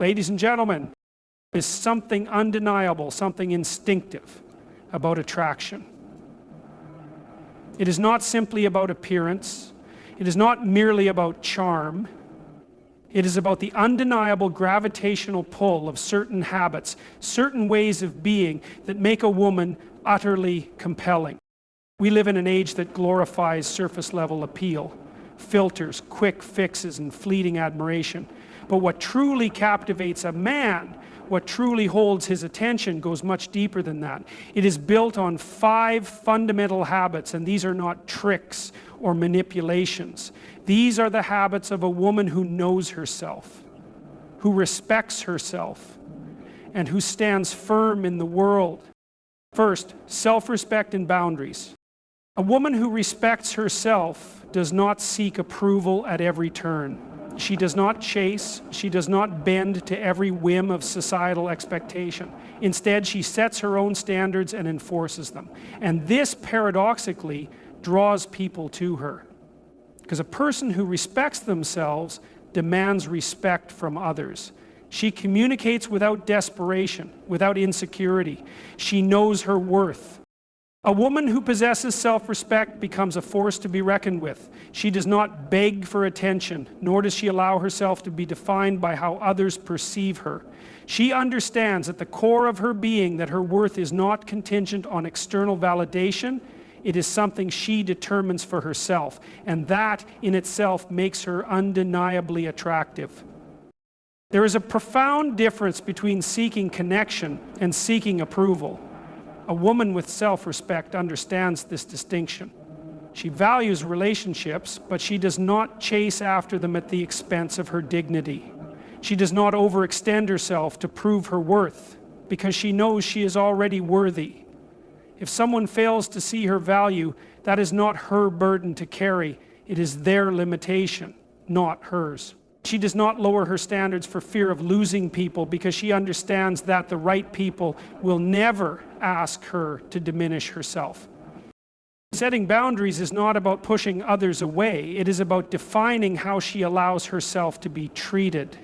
Ladies and gentlemen, is something undeniable, something instinctive about attraction. It is not simply about appearance. It is not merely about charm. It is about the undeniable gravitational pull of certain habits, certain ways of being that make a woman utterly compelling. We live in an age that glorifies surface-level appeal, filters, quick fixes, and fleeting admiration. But what truly captivates a man, what truly holds his attention, goes much deeper than that. It is built on 5 fundamental habits, and these are not tricks or manipulations. These are the habits of a woman who knows herself, who respects herself, and who stands firm in the world. First, self-respect and boundaries. A woman who respects herself does not seek approval at every turn. She does not chase, she does not bend to every whim of societal expectation. Instead, she sets her own standards and enforces them. And this, paradoxically, draws people to her. Because a person who respects themselves demands respect from others. She communicates without desperation, without insecurity. She knows her worth. A woman who possesses self-respect becomes a force to be reckoned with. She does not beg for attention, nor does she allow herself to be defined by how others perceive her. She understands at the core of her being that her worth is not contingent on external validation. It is something she determines for herself, and that in itself makes her undeniably attractive. There is a profound difference between seeking connection and seeking approval. A woman with self-respect understands this distinction. She values relationships, but she does not chase after them at the expense of her dignity. She does not overextend herself to prove her worth, because she knows she is already worthy. If someone fails to see her value, that is not her burden to carry. It is their limitation, not hers. She does not lower her standards for fear of losing people, because she understands that the right people will never ask her to diminish herself. Setting boundaries is not about pushing others away. It is about defining how she allows herself to be treated.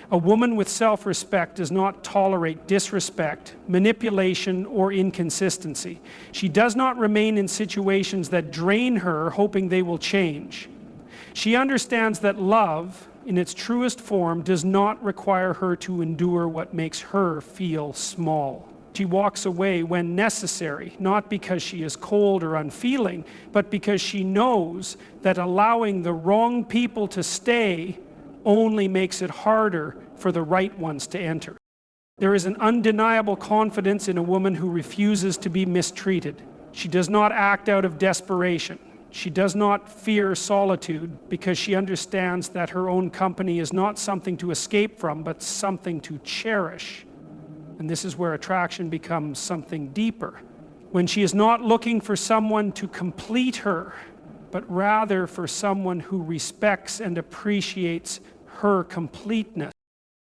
A woman with self-respect does not tolerate disrespect, manipulation, or inconsistency. She does not remain in situations that drain her, hoping they will change. She understands that love, in its truest form, does not require her to endure what makes her feel small. She walks away when necessary, not because she is cold or unfeeling, but because she knows that allowing the wrong people to stay only makes it harder for the right ones to enter. There is an undeniable confidence in a woman who refuses to be mistreated. She does not act out of desperation. She does not fear solitude, because she understands that her own company is not something to escape from, but something to cherish. And this is where attraction becomes something deeper. When she is not looking for someone to complete her, but rather for someone who respects and appreciates her completeness.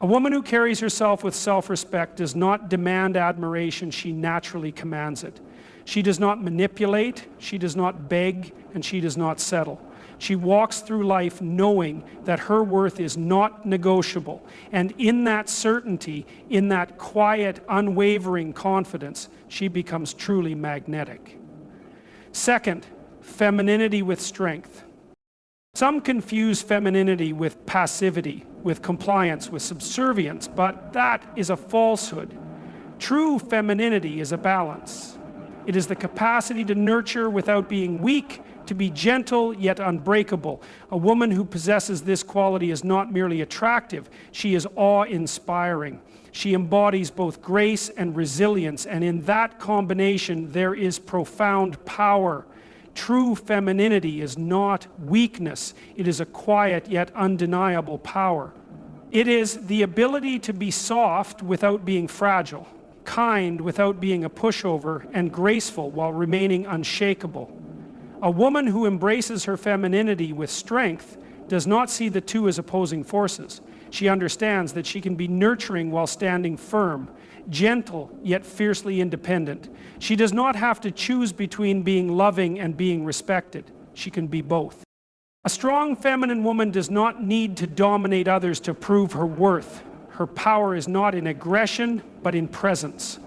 A woman who carries herself with self-respect does not demand admiration, she naturally commands it. She does not manipulate, she does not beg, and she does not settle. She walks through life knowing that her worth is not negotiable. And in that certainty, in that quiet, unwavering confidence, she becomes truly magnetic. Second, femininity with strength. Some confuse femininity with passivity, with compliance, with subservience, but that is a falsehood. True femininity is a balance. It is the capacity to nurture without being weak, to be gentle yet unbreakable. A woman who possesses this quality is not merely attractive, she is awe-inspiring. She embodies both grace and resilience, and in that combination there is profound power. True femininity is not weakness, it is a quiet yet undeniable power. It is the ability to be soft without being fragile, kind without being a pushover, and graceful while remaining unshakable. A woman who embraces her femininity with strength does not see the two as opposing forces. She understands that she can be nurturing while standing firm, gentle yet fiercely independent. She does not have to choose between being loving and being respected. She can be both. A strong feminine woman does not need to dominate others to prove her worth. Her power is not in aggression, but in presence.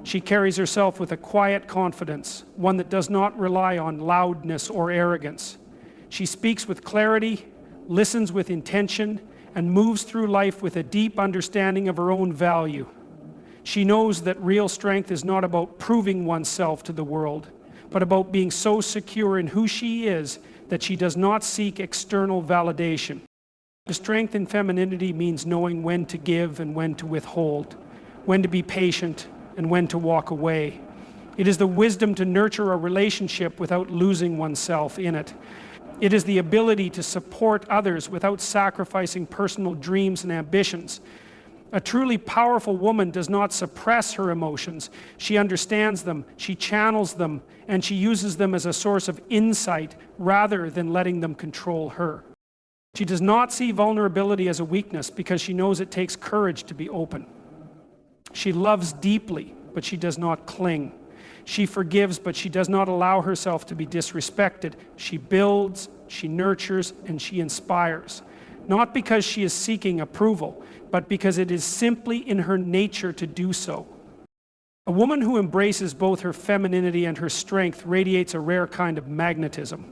She carries herself with a quiet confidence, one that does not rely on loudness or arrogance. She speaks with clarity, listens with intention, and moves through life with a deep understanding of her own value. She knows that real strength is not about proving oneself to the world, but about being so secure in who she is that she does not seek external validation. The strength in femininity means knowing when to give and when to withhold, when to be patient and when to walk away. It is the wisdom to nurture a relationship without losing oneself in it. It is the ability to support others without sacrificing personal dreams and ambitions. A truly powerful woman does not suppress her emotions. She understands them, she channels them, and she uses them as a source of insight rather than letting them control her. She does not see vulnerability as a weakness because she knows it takes courage to be open. She loves deeply, but she does not cling. She forgives, but she does not allow herself to be disrespected. She builds, she nurtures, and she inspires. Not because she is seeking approval, but because it is simply in her nature to do so. A woman who embraces both her femininity and her strength radiates a rare kind of magnetism.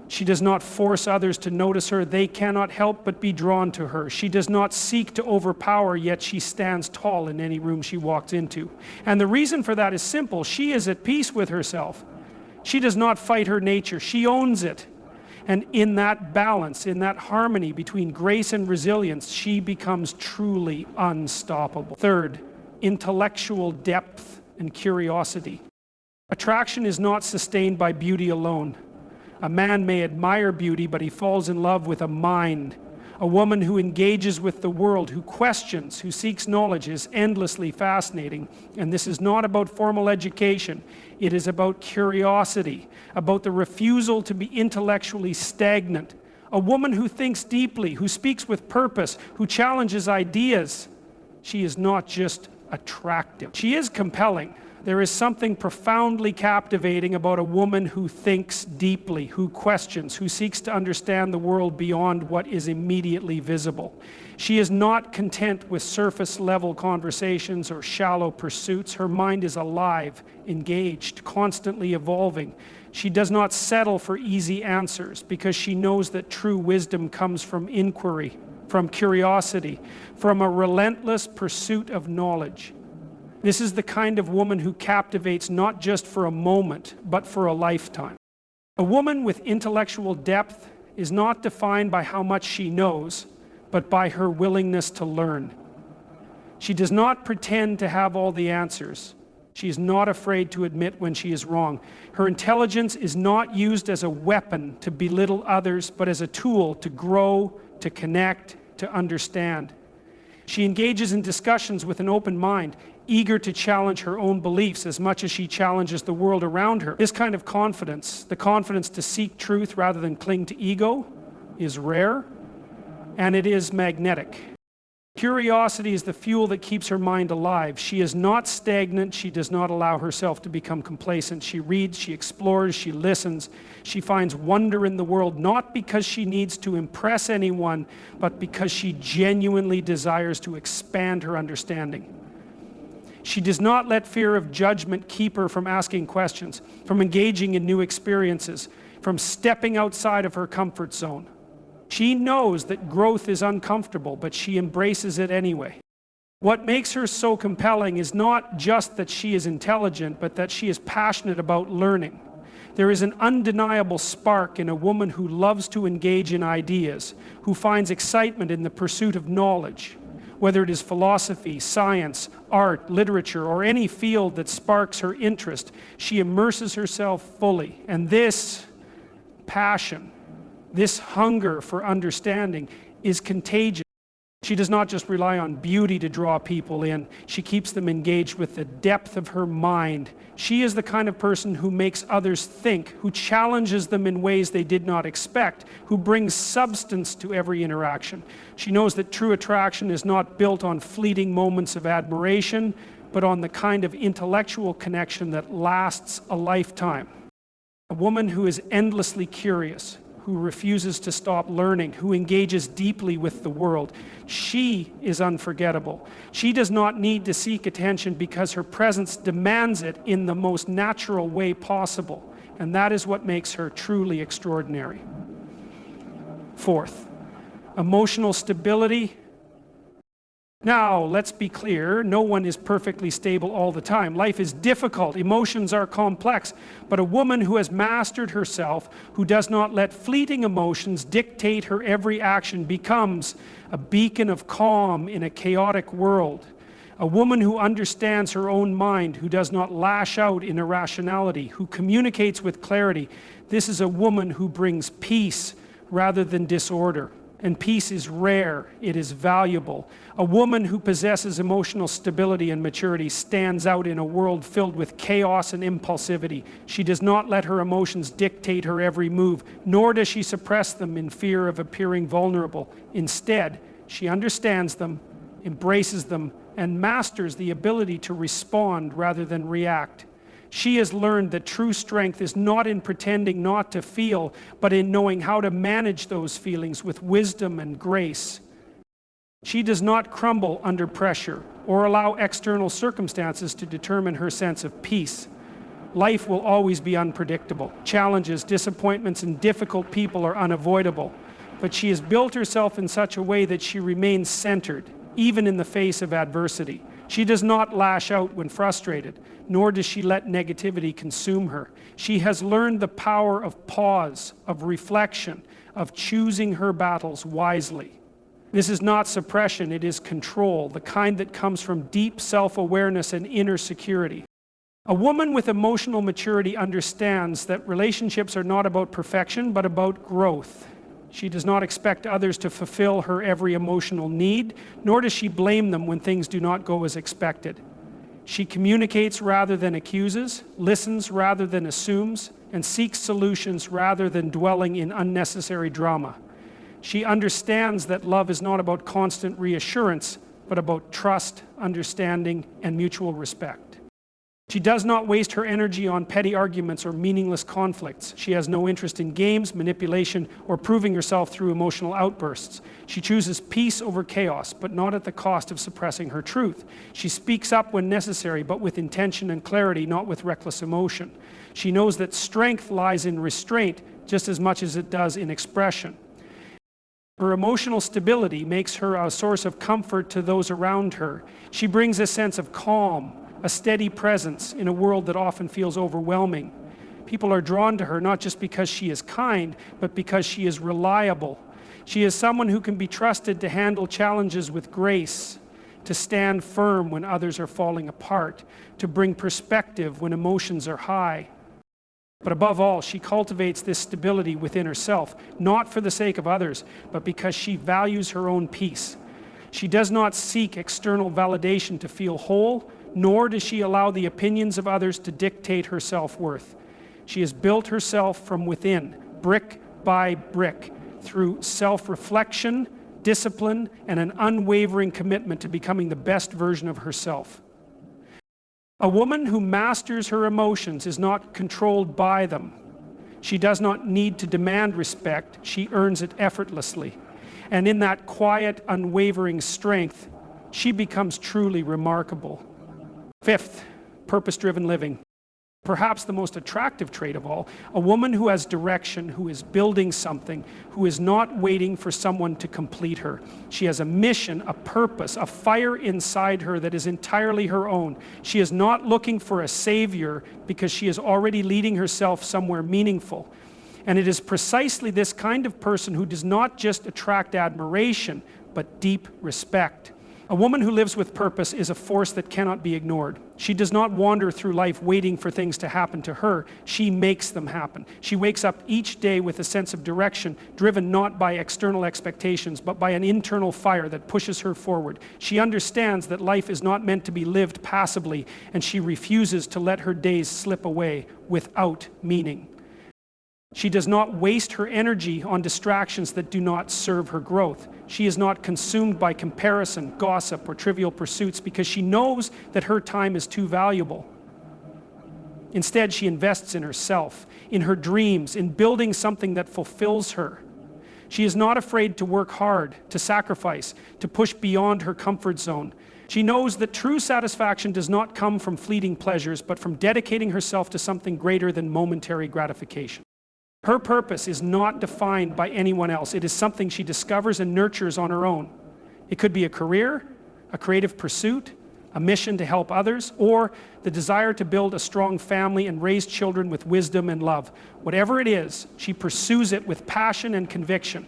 She does not force others to notice her. They cannot help but be drawn to her. She does not seek to overpower, yet she stands tall in any room she walks into. And the reason for that is simple. She is at peace with herself. She does not fight her nature. She owns it. And in that balance, in that harmony between grace and resilience, she becomes truly unstoppable. Third, intellectual depth and curiosity. Attraction is not sustained by beauty alone. A man may admire beauty, but he falls in love with a mind. A woman who engages with the world, who questions, who seeks knowledge is endlessly fascinating. And this is not about formal education. It is about curiosity, about the refusal to be intellectually stagnant. A woman who thinks deeply, who speaks with purpose, who challenges ideas. She is not just attractive. She is compelling. There is something profoundly captivating about a woman who thinks deeply, who questions, who seeks to understand the world beyond what is immediately visible. She is not content with surface-level conversations or shallow pursuits. Her mind is alive, engaged, constantly evolving. She does not settle for easy answers because she knows that true wisdom comes from inquiry, from curiosity, from a relentless pursuit of knowledge. This is the kind of woman who captivates not just for a moment, but for a lifetime. A woman with intellectual depth is not defined by how much she knows, but by her willingness to learn. She does not pretend to have all the answers. She is not afraid to admit when she is wrong. Her intelligence is not used as a weapon to belittle others, but as a tool to grow, to connect, to understand. She engages in discussions with an open mind, eager to challenge her own beliefs as much as she challenges the world around her. This kind of confidence, the confidence to seek truth rather than cling to ego, is rare, and it is magnetic. Curiosity is the fuel that keeps her mind alive. She is not stagnant. She does not allow herself to become complacent. She reads, she explores, she listens. She finds wonder in the world, not because she needs to impress anyone, but because she genuinely desires to expand her understanding. She does not let fear of judgment keep her from asking questions, from engaging in new experiences, from stepping outside of her comfort zone. She knows that growth is uncomfortable, but she embraces it anyway. What makes her so compelling is not just that she is intelligent, but that she is passionate about learning. There is an undeniable spark in a woman who loves to engage in ideas, who finds excitement in the pursuit of knowledge. Whether it is philosophy, science, art, literature, or any field that sparks her interest, she immerses herself fully. And this passion, this hunger for understanding is contagious. She does not just rely on beauty to draw people in. She keeps them engaged with the depth of her mind. She is the kind of person who makes others think, who challenges them in ways they did not expect, who brings substance to every interaction. She knows that true attraction is not built on fleeting moments of admiration, but on the kind of intellectual connection that lasts a lifetime. A woman who is endlessly curious, who refuses to stop learning, who engages deeply with the world. She is unforgettable. She does not need to seek attention because her presence demands it in the most natural way possible. And that is what makes her truly extraordinary. Fourth, emotional stability. Now, let's be clear, no one is perfectly stable all the time. Life is difficult, emotions are complex, but a woman who has mastered herself, who does not let fleeting emotions dictate her every action, becomes a beacon of calm in a chaotic world. A woman who understands her own mind, who does not lash out in irrationality, who communicates with clarity. This is a woman who brings peace rather than disorder. And peace is rare, it is valuable. A woman who possesses emotional stability and maturity stands out in a world filled with chaos and impulsivity. She does not let her emotions dictate her every move, nor does she suppress them in fear of appearing vulnerable. Instead, she understands them, embraces them, and masters the ability to respond rather than react. She has learned that true strength is not in pretending not to feel, but in knowing how to manage those feelings with wisdom and grace. She does not crumble under pressure or allow external circumstances to determine her sense of peace. Life will always be unpredictable. Challenges, disappointments, and difficult people are unavoidable. But she has built herself in such a way that she remains centered, even in the face of adversity. She does not lash out when frustrated, nor does she let negativity consume her. She has learned the power of pause, of reflection, of choosing her battles wisely. This is not suppression, it is control, the kind that comes from deep self-awareness and inner security. A woman with emotional maturity understands that relationships are not about perfection, but about growth. She does not expect others to fulfill her every emotional need, nor does she blame them when things do not go as expected. She communicates rather than accuses, listens rather than assumes, and seeks solutions rather than dwelling in unnecessary drama. She understands that love is not about constant reassurance, but about trust, understanding, and mutual respect. She does not waste her energy on petty arguments or meaningless conflicts. She has no interest in games, manipulation, or proving herself through emotional outbursts. She chooses peace over chaos, but not at the cost of suppressing her truth. She speaks up when necessary, but with intention and clarity, not with reckless emotion. She knows that strength lies in restraint just as much as it does in expression. Her emotional stability makes her a source of comfort to those around her. She brings a sense of calm, a steady presence in a world that often feels overwhelming. People are drawn to her not just because she is kind, but because she is reliable. She is someone who can be trusted to handle challenges with grace, to stand firm when others are falling apart, to bring perspective when emotions are high. But above all, she cultivates this stability within herself, not for the sake of others, but because she values her own peace. She does not seek external validation to feel whole, nor does she allow the opinions of others to dictate her self-worth. She has built herself from within, brick by brick, through self-reflection, discipline, and an unwavering commitment to becoming the best version of herself. A woman who masters her emotions is not controlled by them. She does not need to demand respect, she earns it effortlessly. And in that quiet, unwavering strength, she becomes truly remarkable. Fifth, purpose-driven living. Perhaps the most attractive trait of all, a woman who has direction, who is building something, who is not waiting for someone to complete her. She has a mission, a purpose, a fire inside her that is entirely her own. She is not looking for a savior because she is already leading herself somewhere meaningful. And it is precisely this kind of person who does not just attract admiration, but deep respect. A woman who lives with purpose is a force that cannot be ignored. She does not wander through life waiting for things to happen to her. She makes them happen. She wakes up each day with a sense of direction, driven not by external expectations, but by an internal fire that pushes her forward. She understands that life is not meant to be lived passively, and she refuses to let her days slip away without meaning. She does not waste her energy on distractions that do not serve her growth. She is not consumed by comparison, gossip, or trivial pursuits because she knows that her time is too valuable. Instead, she invests in herself, in her dreams, in building something that fulfills her. She is not afraid to work hard, to sacrifice, to push beyond her comfort zone. She knows that true satisfaction does not come from fleeting pleasures, but from dedicating herself to something greater than momentary gratification. Her purpose is not defined by anyone else. It is something she discovers and nurtures on her own. It could be a career, a creative pursuit, a mission to help others, or the desire to build a strong family and raise children with wisdom and love. Whatever it is, she pursues it with passion and conviction.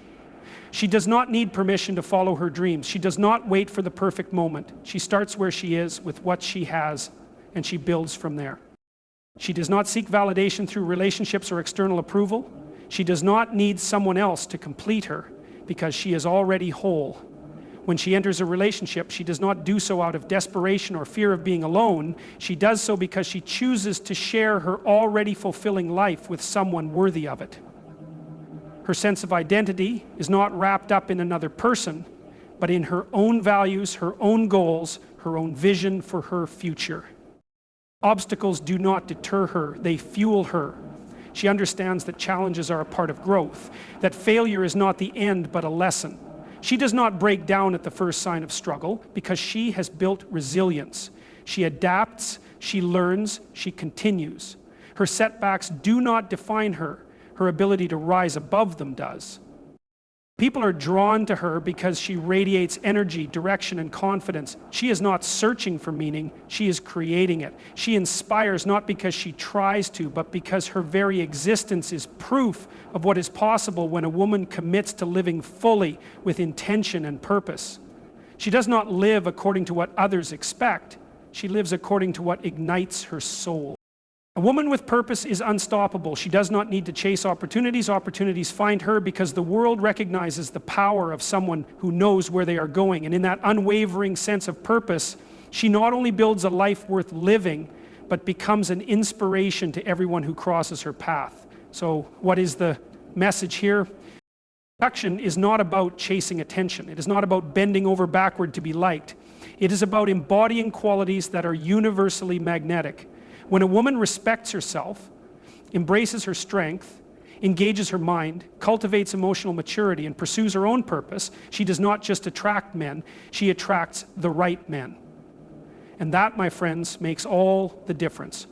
She does not need permission to follow her dreams. She does not wait for the perfect moment. She starts where she is with what she has, and she builds from there. She does not seek validation through relationships or external approval. She does not need someone else to complete her because she is already whole. When she enters a relationship, she does not do so out of desperation or fear of being alone. She does so because she chooses to share her already fulfilling life with someone worthy of it. Her sense of identity is not wrapped up in another person, but in her own values, her own goals, her own vision for her future. Obstacles do not deter her, they fuel her. She understands that challenges are a part of growth, that failure is not the end but a lesson. She does not break down at the first sign of struggle because she has built resilience. She adapts, she learns, she continues. Her setbacks do not define her. Her ability to rise above them does. People are drawn to her because she radiates energy, direction, and confidence. She is not searching for meaning, she is creating it. She inspires not because she tries to, but because her very existence is proof of what is possible when a woman commits to living fully with intention and purpose. She does not live according to what others expect. She lives according to what ignites her soul. A woman with purpose is unstoppable. She does not need to chase opportunities. Opportunities find her because the world recognizes the power of someone who knows where they are going. And in that unwavering sense of purpose, she not only builds a life worth living, but becomes an inspiration to everyone who crosses her path. So what is the message here? Seduction is not about chasing attention. It is not about bending over backward to be liked. It is about embodying qualities that are universally magnetic. When a woman respects herself, embraces her strength, engages her mind, cultivates emotional maturity, and pursues her own purpose, she does not just attract men, she attracts the right men. And that, my friends, makes all the difference.